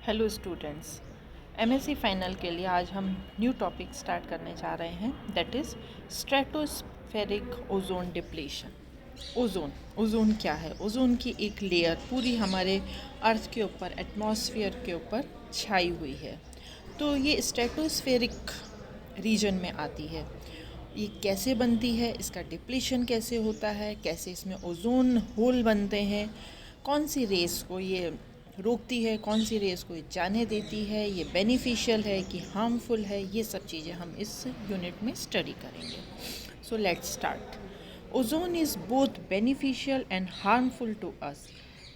Hello students. MSc final के लिए आज हम न्यू टॉपिक स्टार्ट करने जा रहे हैं, that is stratospheric ozone depletion. Ozone क्या है? ओजोन की एक लेयर पूरी हमारे अर्थ के ऊपर, एटमॉस्फेयर के ऊपर छाई हुई है। तो ये स्ट्रेटोस्फेरिक रीजन में आती है। ये कैसे बनती है, इसका डिप्लीशन कैसे होता है, कैसे इसमें ओजोन होल बनते हैं, कौन सी रेस को ये रोकती है, कौन सी रेस को ये जाने देती है, ये बेनिफिशियल है कि हार्मफुल है, ये सब चीज़ें हम इस यूनिट में स्टडी करेंगे। So let's start. Ozone is both beneficial and harmful to us.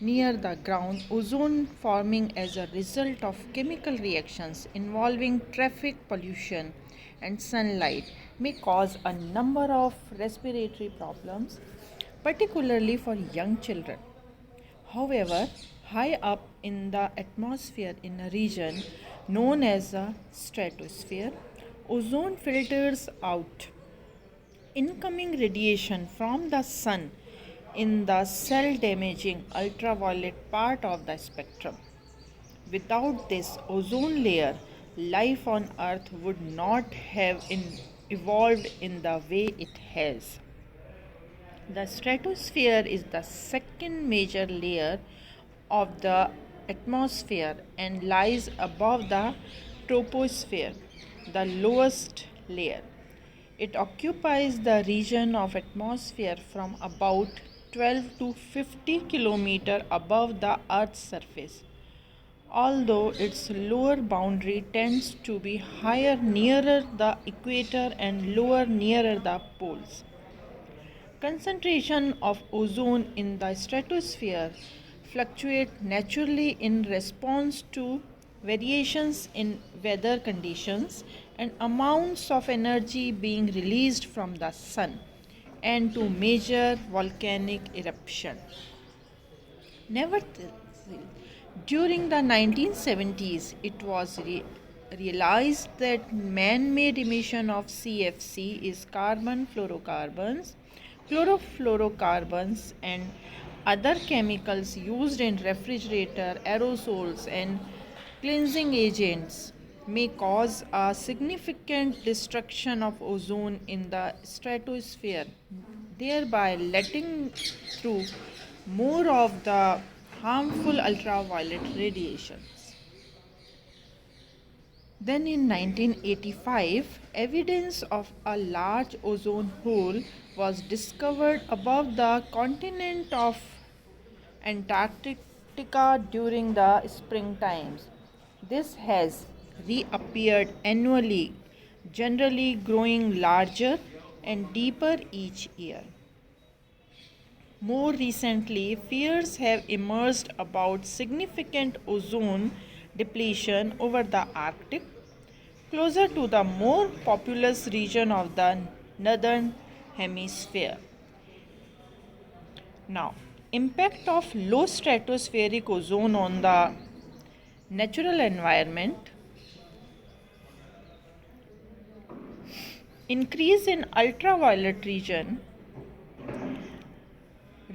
Near the ground, ozone forming as a result of chemical reactions involving traffic pollution and sunlight may cause a number of respiratory problems, particularly for young children. However, high up in the atmosphere in a region known as the stratosphere, ozone filters out incoming radiation from the sun in the cell damaging ultraviolet part of the spectrum. Without this ozone layer, life on Earth would not have evolved in the way it has. The stratosphere is the second major layer of the atmosphere and lies above the troposphere, the lowest layer. It occupies the region of atmosphere from about 12 to 50 km above the Earth's surface, although its lower boundary tends to be higher nearer the equator and lower nearer the poles. Concentration of ozone in the stratosphere fluctuate naturally in response to variations in weather conditions and amounts of energy being released from the sun and to major volcanic eruption. Nevertheless, during the 1970s, it was realized that man-made emission of CFC is carbon fluorocarbons, chlorofluorocarbons and other chemicals used in refrigerator, aerosols and cleansing agents may cause a significant destruction of ozone in the stratosphere, thereby letting through more of the harmful ultraviolet radiations. Then in 1985, evidence of a large ozone hole was discovered above the continent of Antarctica during the spring times. This has reappeared annually, generally growing larger and deeper each year. More recently, fears have emerged about significant ozone depletion over the Arctic, closer to the more populous region of the northern hemisphere. Now, impact of low stratospheric ozone on the natural environment. Increase in ultraviolet region.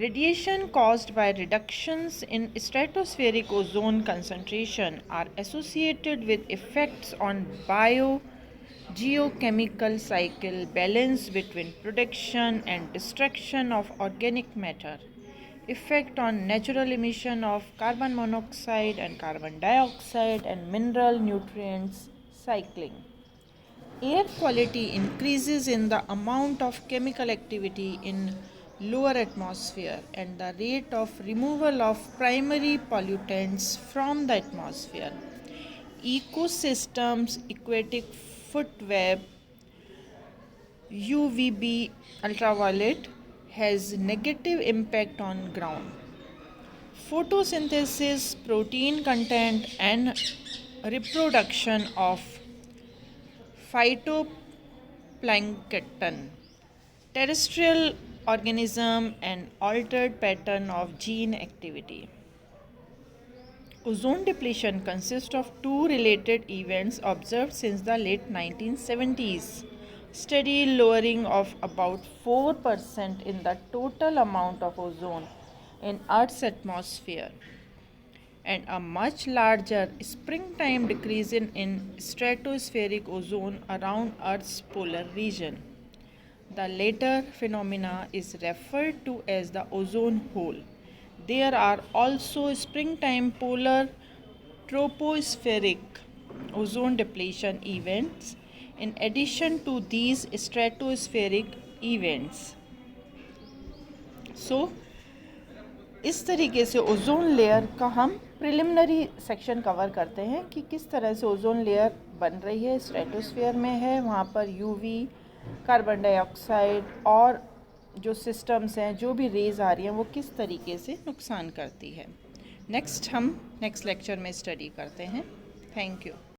Radiation caused by reductions in stratospheric ozone concentration are associated with effects on geochemical cycle balance between production and destruction of organic matter, effect on natural emission of carbon monoxide and carbon dioxide and mineral nutrients cycling. Air quality increases in the amount of chemical activity in lower atmosphere and the rate of removal of primary pollutants from the atmosphere. Ecosystems, aquatic food web, UVB ultraviolet has negative impact on ground. Photosynthesis, protein content and reproduction of phytoplankton, terrestrial organism and altered pattern of gene activity. Ozone depletion consists of two related events observed since the late 1970s. Steady lowering of about 4% in the total amount of ozone in Earth's atmosphere and a much larger springtime decrease in stratospheric ozone around Earth's polar region. The latter phenomena is referred to as the ozone hole. There are also springtime polar tropospheric ozone depletion events in addition to these stratospheric events. So, इस तरीके से ozone layer का हम preliminary section cover करते हैं कि किस तरह से ओजोन लेयर बन रही है, स्ट्रेटोस्फेयर में है, वहाँ पर यूवी, कार्बन डाइऑक्साइड और जो सिस्टम्स हैं, जो भी रेज आ रही हैं, वो किस तरीके से नुकसान करती है। नेक्स्ट हम नेक्स्ट लेक्चर में स्टडी करते हैं। Thank you.